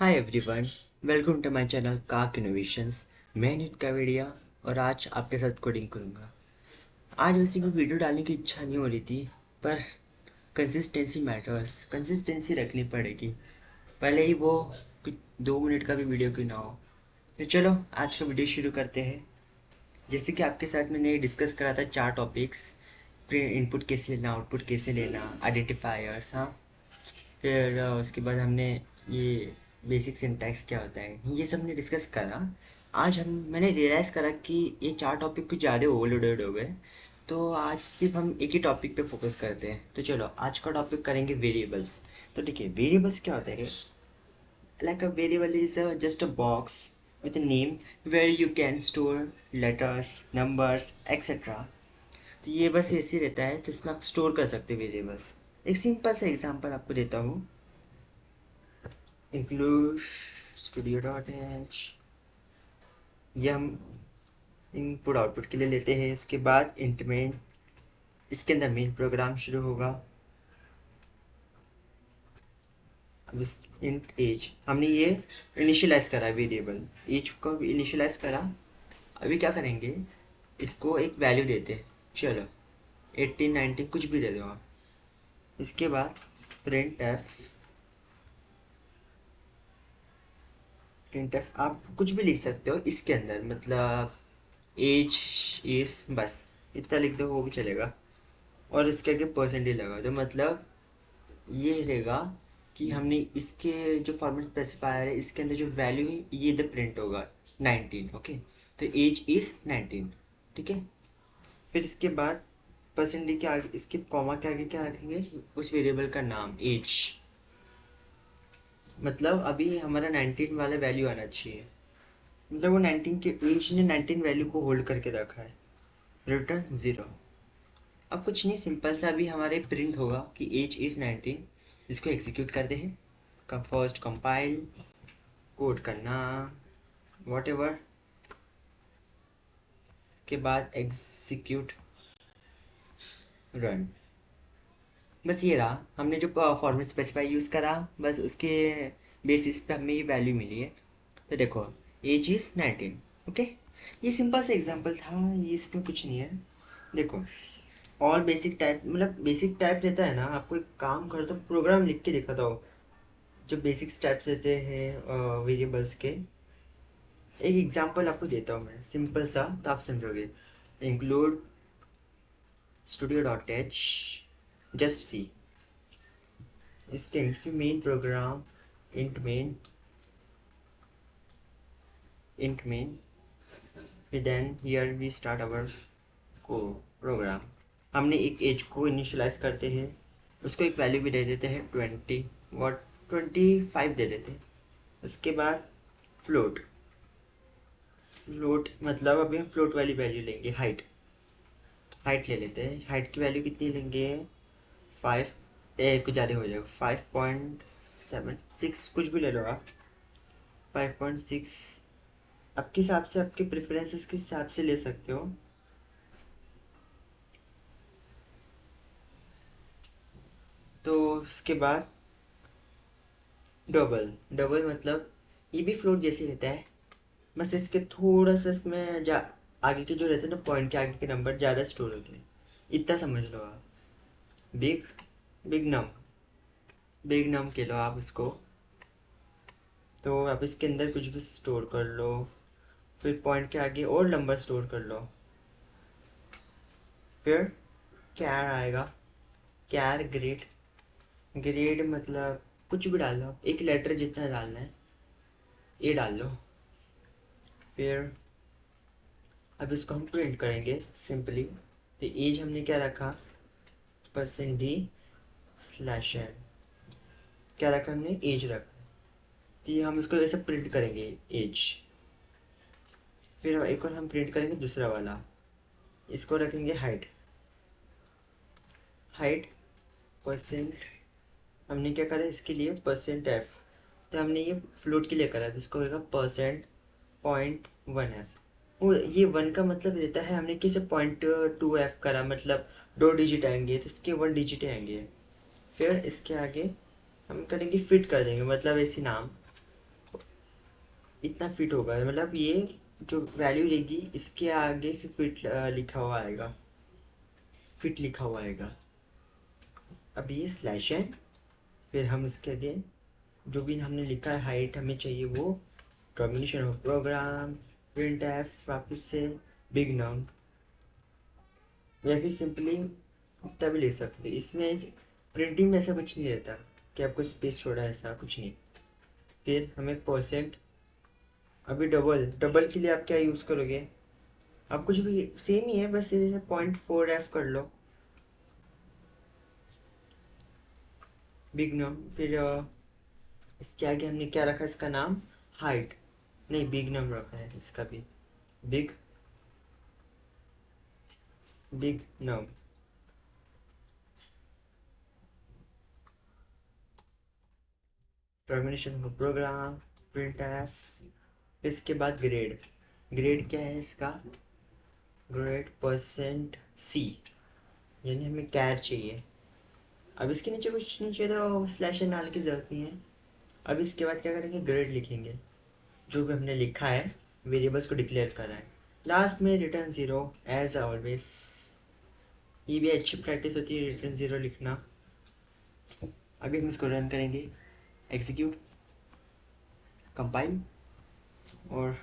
Hi everyone, welcome to my channel काक innovations. मैं नित कावेड़िया और आज आपके साथ कोडिंग करूँगा। आज वैसे कोई वीडियो डालने की इच्छा नहीं हो रही थी, पर कंसिस्टेंसी मैटर्स, कंसिस्टेंसी रखनी पड़ेगी। भले ही वो कुछ 2 मिनट का भी वीडियो क्यों ना हो। तो चलो आज का वीडियो शुरू करते हैं। जैसे कि आपके साथ मैंने डिस्कस करा था 4 टॉपिक्स, इनपुट कैसे लेना, आउटपुट कैसे लेना, आइडेंटिफायर्स, हाँ। फिर उसके बाद हमने ये बेसिक सिंटैक्स क्या होता है ये सब हमने डिस्कस करा। आज मैंने रियलाइज़ करा कि ये 4 टॉपिक कुछ ज़्यादा ओवरलोडेड हो गए, तो आज सिर्फ हम एक ही टॉपिक पे फोकस करते हैं। तो चलो आज का टॉपिक करेंगे वेरिएबल्स। तो देखिए वेरिएबल्स क्या होता है। Like a variable is just a box with a name where you can store letters, numbers etcetera. तो ये बस ऐसे ही रहता है जिसमें आप स्टोर कर सकते हैं वेरिएबल्स। एक सिंपल सा एग्जांपल आपको देता हूँ। इंक्लूड स्टूडियो डॉट एच, ये हम इनपुट आउटपुट के लिए लेते हैं। इसके बाद इंट मेन, इसके अंदर मेन प्रोग्राम शुरू होगा। अब इस इंट एज हमने ये इनिशियलाइज करा, वेरिएबल एज को इनिशियलाइज करा। अभी क्या करेंगे, इसको एक वैल्यू देते हैं। चलो 18 19 कुछ भी दे दो आप। इसके बाद प्रिंट एफ, प्रिंट एफ आप कुछ भी लिख सकते हो इसके अंदर, मतलब एज इज, बस इतना लिख दो वो भी चलेगा। और इसके आगे परसेंटेज लगा दो, मतलब ये रहेगा कि हमने इसके जो फॉर्मेट स्पेसिफायर है इसके अंदर जो वैल्यू है ये इधर प्रिंट होगा 19। ओके, तो एज इज 19, ठीक है। फिर इसके बाद परसेंटेज के आगे, इसके कॉमा के आगे क्या रखेंगे, उस वेरिएबल का नाम एज। मतलब अभी हमारा 19 वाला वैल्यू आना चाहिए, मतलब वो 19 के एज ने 19 वैल्यू को होल्ड करके रखा है। रिटर्न 0। अब कुछ नहीं, सिंपल सा अभी हमारे प्रिंट होगा कि एज इज़ 19। इसको एग्जीक्यूट करते हैं। फर्स्ट कंपाइल, कोड करना वॉट एवर, के बाद एग्जीक्यूट, रन। बस ये रहा, हमने जो फॉर्मेट स्पेसिफाई यूज़ करा, बस उसके बेसिस पे हमें ये वैल्यू मिली है। तो देखो एज इज़ 19। ओके, ये सिंपल सा एग्जांपल था, ये इसमें कुछ नहीं है। देखो और बेसिक टाइप, मतलब बेसिक टाइप रहता है ना, आपको एक काम करो तो प्रोग्राम लिख के दिखाता हो। जो बेसिक्स टाइप्स रहते हैं वेरिएबल्स के, एक एग्जांपल आपको देता हूँ मैं सिंपल सा, तो आप समझोगे। Include studio dot H, just C, इसके main program int main, int main, then here we start our को प्रोग्राम। हमने एक एज को इनिशियलाइज करते हैं, उसको एक वैल्यू भी दे देते हैं 20, वॉट 25 दे देते हैं। उसके बाद फ्लोट, फ्लोट मतलब अभी हम फ्लोट वाली वैल्यू लेंगे। हाइट, हाइट ले लेते हैं। हाइट की वैल्यू कितनी लेंगे, 5, कुछ ज़्यादा हो जाएगा, 5.76 कुछ भी ले लो आप, 5.6 आपके हिसाब से, आपके प्रेफरेंसेस के हिसाब से ले सकते हो। तो उसके बाद डबल, डबल मतलब ये भी फ्लोट जैसे रहता है, बस इसके थोड़ा सा इसमें आगे के जो रहते हैं ना, पॉइंट के आगे के नंबर ज़्यादा स्टोर होते हैं, इतना समझ लो आप। बिग, बिग नम, बिग नम के लो आप इसको। तो आप इसके अंदर कुछ भी स्टोर कर लो, फिर पॉइंट के आगे और नंबर स्टोर कर लो। फिर कैर आएगा, कैर ग्रेड, ग्रेड मतलब कुछ भी डाल लो, एक लेटर जितना डालना है ये डाल लो। फिर अब इसको हम प्रिंट करेंगे सिंपली। तो एज हमने क्या रखा, %d स्लैश एन, क्या रखा हमने, एज रखा। तो ये हम इसको ऐसे प्रिंट करेंगे एज। फिर एक और हम प्रिंट करेंगे दूसरा वाला, इसको रखेंगे हाइट, हाइट परसेंट, हमने क्या करा इसके लिए %f। तो हमने ये फ्लोट के लिए करा, तो इसको होगा %.1f। वो ये 1 का मतलब देता है, हमने किसे .2f करा, मतलब 2 डिजिट आएंगे, तो इसके 1 डिजिट आएंगे। फिर इसके आगे हम करेंगे फिट कर देंगे, मतलब ऐसे नाम इतना फिट होगा, मतलब ये जो वैल्यू रहेगी इसके आगे फिर फिट लिखा हुआ आएगा, फिट लिखा हुआ आएगा। अब ये स्लैश है, फिर हम इसके आगे जो भी हमने लिखा है हाइट हमें चाहिए वो, termination of program, print f वापस से बिग नाउन, या फिर सिंपली तभी लिख सकते। इसमें प्रिंटिंग में ऐसा कुछ नहीं रहता कि आपको स्पेस छोड़ा है, ऐसा कुछ नहीं। फिर हमें परसेंट, अभी डबल, डबल के लिए आप क्या यूज़ करोगे, आप कुछ भी सेम ही है, बस जैसे 0.4 कर लो, बिग नाम। फिर इसके आगे हमने क्या रखा, इसका नाम हाइट, नहीं बिग नाम रखा है इसका भी, big, big name. Termination of program, print f, इसके बाद ग्रेड, ग्रेड क्या है इसका, ग्रेड परसेंट सी, यानी हमें कैर चाहिए। अब इसके नीचे कुछ नहीं चाहिए तो स्लैश एन डालने की ज़रूरत नहीं है। अब इसके बाद क्या करेंगे, ग्रेड लिखेंगे, जो भी हमने लिखा है वेरिएबल्स को डिक्लेयर करा है। लास्ट में रिटर्न ज़ीरो एज ऑलवेज, ये भी अच्छी प्रैक्टिस होती है रिटर्न ज़ीरो लिखना। अभी हम इसको रन करेंगे, एग्जीक्यूट, कंपाइल, और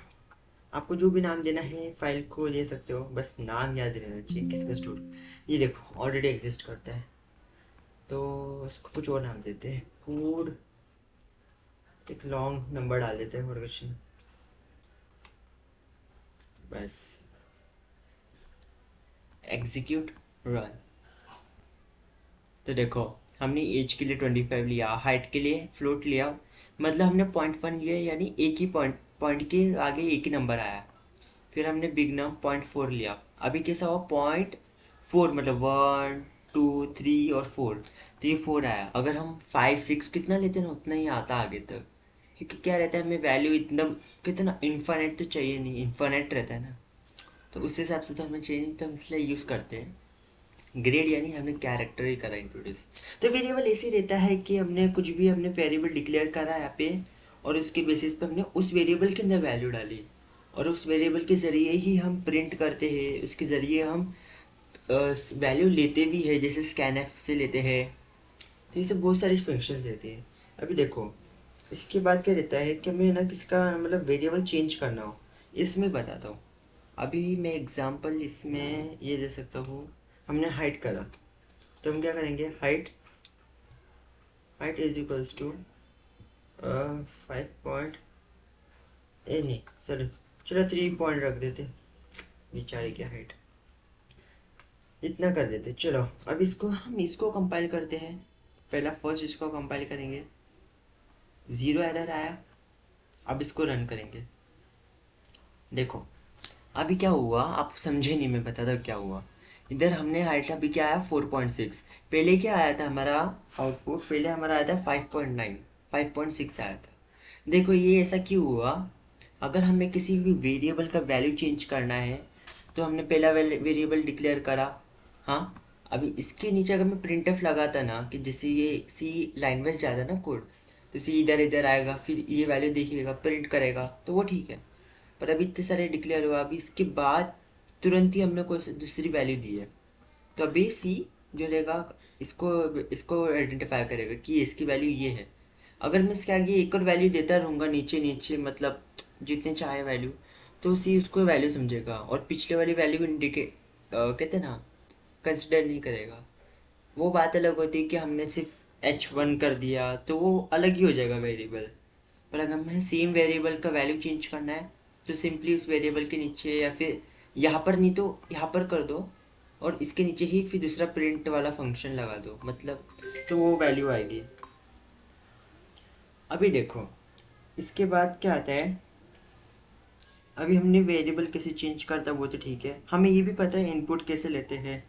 आपको जो भी नाम देना है फाइल को दे सकते हो, बस नाम याद रहना चाहिए किसका स्टोर। ये देखो ऑलरेडी एग्जिस्ट करता है, तो इसको कुछ और नाम देते हैं, कोड, एक लॉन्ग नंबर डाल देते हैं और कुछ नहीं, बस एग्जीक्यूट, रन। तो देखो हमने एज के लिए 25 लिया, हाइट के लिए फ्लोट लिया, मतलब हमने 0.1 लिया, यानी एक ही पॉइंट, पॉइंट के आगे एक ही नंबर आया। फिर हमने बिग नम 0.4 लिया, अभी कैसा हुआ 0.4, मतलब 1 2 3 और 4, तो ये 4 आया। अगर हम 5 6 कितना लेते हैं ना उतना ही आता आगे तक, क्योंकि क्या रहता है हमें वैल्यू इतना कितना इन्फानेट तो चाहिए नहीं, इन्फानेट रहता है ना, तो उस हिसाब से तो हमें चाहिए नहीं, तो हम इसलिए यूज़ करते हैं ग्रेड, यानी हमने कैरेक्टर ही करा इंट्रोड्यूस। तो वेरिएबल ऐसे रहता है कि हमने कुछ भी हमने वेरिएबल डिक्लेयर करा यहाँ पे, और उसके बेसिस पे हमने उस वेरिएबल के अंदर वैल्यू डाली, और उस वेरिएबल के ज़रिए ही हम प्रिंट करते हैं, उसके ज़रिए हम वैल्यू लेते भी है, जैसे स्कैनएफ से लेते हैं। तो ये सब बहुत सारी फंक्शंस देते हैं। अभी देखो इसके बाद क्या रहता है कि हमें ना किसका मतलब वेरिएबल चेंज करना हो, इसमें बताता हूँ। अभी मैं एग्जांपल इसमें ये दे सकता हूँ, हमने हाइट करा, तो हम क्या करेंगे, height, height is equals to 5 नहीं चलो, चलो 3 पॉइंट रख देते, बेचारे की हाइट इतना कर देते। चलो अब इसको हम इसको कंपाइल करते हैं, पहला फर्स्ट इसको कंपाइल करेंगे, ज़ीरो एरर आया। अब इसको रन करेंगे, देखो अभी क्या हुआ आप समझे नहीं, मैं बताता हूँ क्या हुआ। इधर हमने हाइट अभी क्या आया 4.6, पहले क्या आया था हमारा आउटपुट, पहले हमारा आया था 5.9, 5.6 आया था। देखो ये ऐसा क्यों हुआ, अगर हमें किसी भी वेरिएबल का वैल्यू चेंज करना है तो हमने पहला वेरिएबल डिक्लेयर करा, हाँ। अभी इसके नीचे अगर मैं प्रिंट एफ लगाता ना, कि जैसे ये सी लाइन वाइज जाता ना कोड, तो सी इधर इधर आएगा, फिर ये वैल्यू देखिएगा प्रिंट करेगा, तो वो ठीक है। पर अभी इतने सारे डिक्लेयर हुआ, अभी इसके बाद तुरंत ही हमने कोई दूसरी वैल्यू दी है, तो अभी सी जो लेगा इसको इसको आइडेंटिफाई करेगा कि इसकी वैल्यू ये है। अगर मैं इसके आगे एक और वैल्यू देता रहूँगा नीचे नीचे, मतलब जितने चाहे वैल्यू, तो सी उसको वैल्यू समझेगा और पिछले वाली वैल्यू को इंडिकेट कहते हैं ना, कंसिडर नहीं करेगा। वो बात अलग होती है कि हमने सिर्फ H1 कर दिया तो वो अलग ही हो जाएगा वेरिएबल। पर अगर हमें सेम वेरिएबल का वैल्यू चेंज करना है तो सिंपली उस वेरिएबल के नीचे, या फिर यहाँ पर नहीं तो यहाँ पर कर दो, और इसके नीचे ही फिर दूसरा प्रिंट वाला फंक्शन लगा दो, मतलब तो वो वैल्यू आएगी। अभी देखो इसके बाद क्या आता है, अभी हमने वेरिएबल कैसे चेंज करता वो तो ठीक है, हमें ये भी पता है इनपुट कैसे लेते हैं।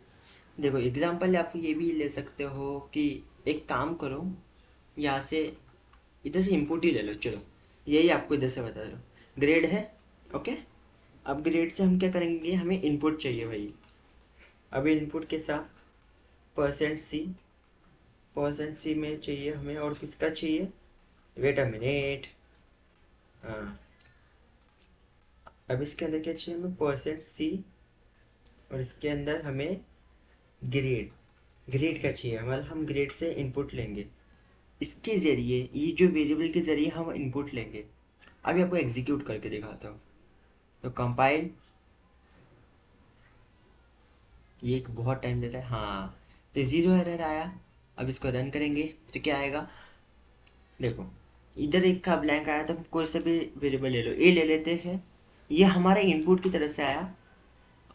देखो एग्जांपल आप ये भी ले सकते हो कि एक काम करो, यहाँ से इधर से इनपुट ही ले लो, चलो यही आपको इधर से बता रहा हूँ, ग्रेड है, ओके। अब ग्रेड से हम क्या करेंगे, हमें इनपुट चाहिए भाई। अभी इनपुट के साथ परसेंट सी, परसेंट सी में चाहिए हमें, और किसका चाहिए, वेट अ मिनट, हाँ अब इसके अंदर क्या चाहिए हमें, %C, और इसके अंदर हमें ग्रेड, ग्रेड क्या चाहिए, मतलब हम ग्रेड से इनपुट लेंगे, इसके ज़रिए ये जो वेरिएबल के ज़रिए हम इनपुट लेंगे। अभी आपको एग्जीक्यूट करके दिखाता हूँ। तो कंपाइल, ये एक बहुत टाइम लेता है, हाँ, तो 0 एरर आया। अब इसको रन करेंगे तो क्या आएगा, देखो इधर एक का ब्लैंक आया, तो हम कोई सा भी वेरिएबल ले लो, ए ले लेते हैं, ये हमारे इनपुट की तरफ से आया।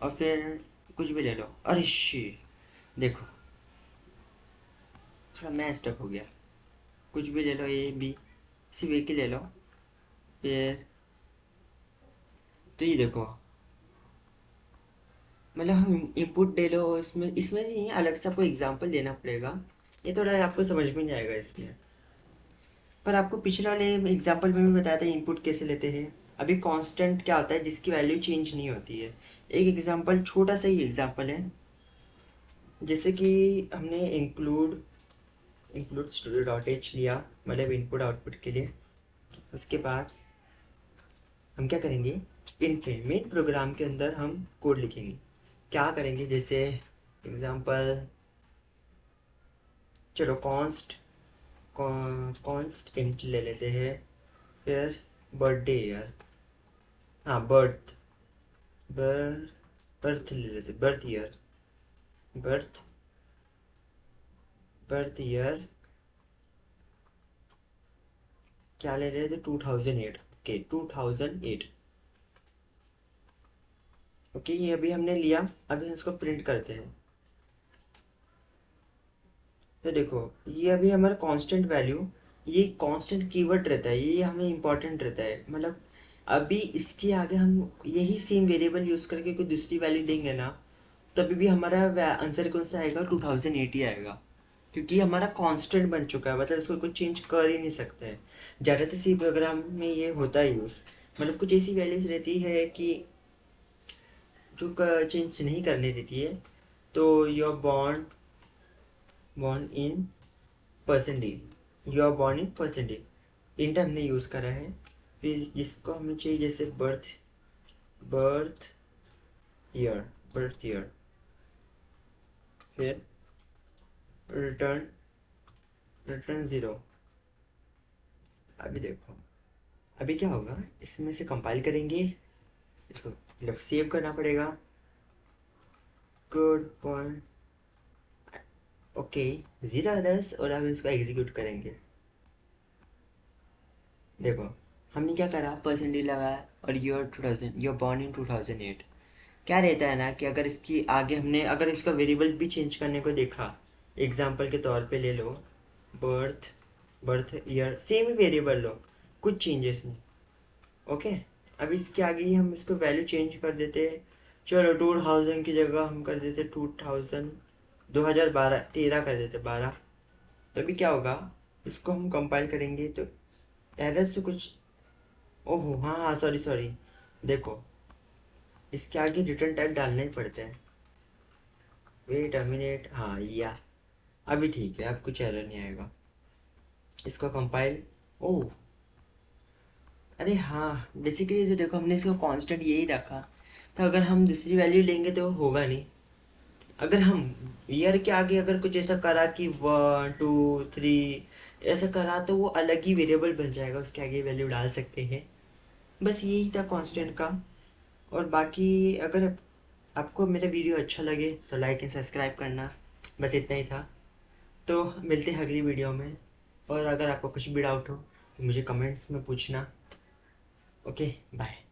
और फिर कुछ भी ले लो, अरे शी, देखो थोड़ा मैं स्टक हो गया, कुछ भी ले लो, ए बी, सिर्फ एक ही ले लो। फिर तो ये देखो, मतलब हम इनपुट ले लो, इसमें इसमें से अलग से आपको एग्जांपल देना पड़ेगा, ये थोड़ा आपको समझ में नहीं आएगा इसमें। पर आपको पिछले वाले एग्जांपल में भी बताया था इनपुट कैसे लेते हैं। अभी कांस्टेंट क्या होता है जिसकी वैल्यू चेंज नहीं होती है। एक एग्जांपल, छोटा सा ही एग्जांपल है, जैसे कि हमने इंक्लूड डॉट एच लिया, मतलब इनपुट आउटपुट के लिए। उसके बाद हम क्या करेंगे, मेन प्रोग्राम के अंदर हम कोड लिखेंगे। क्या करेंगे, जैसे एग्जांपल, चलो कॉन्स्ट इंट ले लेते हैं। फिर बर्थडे ईयर, हाँ बर्थ बर्थ ले लेते, बर्थ बर्थ ईयर क्या ले रहे थे, 2008, ओके 2008। ओके, ये अभी हमने लिया, अभी हम इसको प्रिंट करते हैं। तो देखो ये अभी हमारा कांस्टेंट वैल्यू, ये कांस्टेंट कीवर्ड रहता है, ये हमें इंपॉर्टेंट रहता है, मतलब अभी इसके आगे हम यही सेम वेरिएबल यूज़ करके कोई दूसरी वैल्यू देंगे ना, तभी भी हमारा आंसर कौन सा आएगा, 2080 आएगा, क्योंकि ये हमारा कांस्टेंट बन चुका है, मतलब इसको कुछ चेंज कर ही नहीं सकते हैं। ज़्यादातर सी प्रोग्राम में ये होता है यूज़, मतलब कुछ ऐसी वैल्यूज रहती है कि जो चेंज नहीं करनी रहती है। तो your born in percentage, you are born in percentage, int हमने यूज़ करा है। फिर जिसको हमें चाहिए, जैसे बर्थ बर्थ ईयर, फिर रिटर्न रिटर्न 0। अभी देखो, अभी क्या होगा, इसमें से कंपाइल करेंगे, इसको मतलब सेव करना पड़ेगा। गुड पॉइंट, ओके, 0 एरर्स, और अब इसको एग्जीक्यूट करेंगे। देखो हमने क्या करा, परसेंटेज लगाया, और यूर बॉर्न इन 2008। क्या रहता है ना कि अगर इसकी आगे हमने अगर इसका वेरिएबल भी चेंज करने को देखा, एग्जाम्पल के तौर पे ले लो, बर्थ बर्थ ईयर, सेम ही वेरिएबल लो, कुछ चेंजेस नहीं। ओके, अब इसके आगे ही हम इसको वैल्यू चेंज कर देते, चलो 2000 की जगह हम कर देते 2000, 2013 कर देते 12। तो अभी क्या होगा, इसको हम कंपाइल करेंगे तो एरर से कुछ, ओहो हाँ हाँ, सॉरी सॉरी, देखो इसके आगे रिटर्न टाइप डालना ही पड़ता है। वेट अ मिनट, हाँ या अभी ठीक है, अब कुछ एरर नहीं आएगा। इसको कंपाइल, ओह अरे हाँ, बेसिकली जो देखो हमने इसको कांस्टेंट यही रखा, तो अगर हम दूसरी वैल्यू लेंगे तो होगा नहीं। अगर हम ईयर के आगे अगर कुछ ऐसा करा कि 1 2 3 ऐसा करा, तो वो अलग ही वेरिएबल बन जाएगा, उसके आगे वैल्यू डाल सकते हैं। बस यही था कांस्टेंट का। और बाकी अगर आपको मेरा वीडियो अच्छा लगे तो लाइक एंड सब्सक्राइब करना, बस इतना ही था। तो मिलते हैं अगली वीडियो में, और अगर आपको कुछ भी डाउट हो तो मुझे कमेंट्स में पूछना। Okay bye.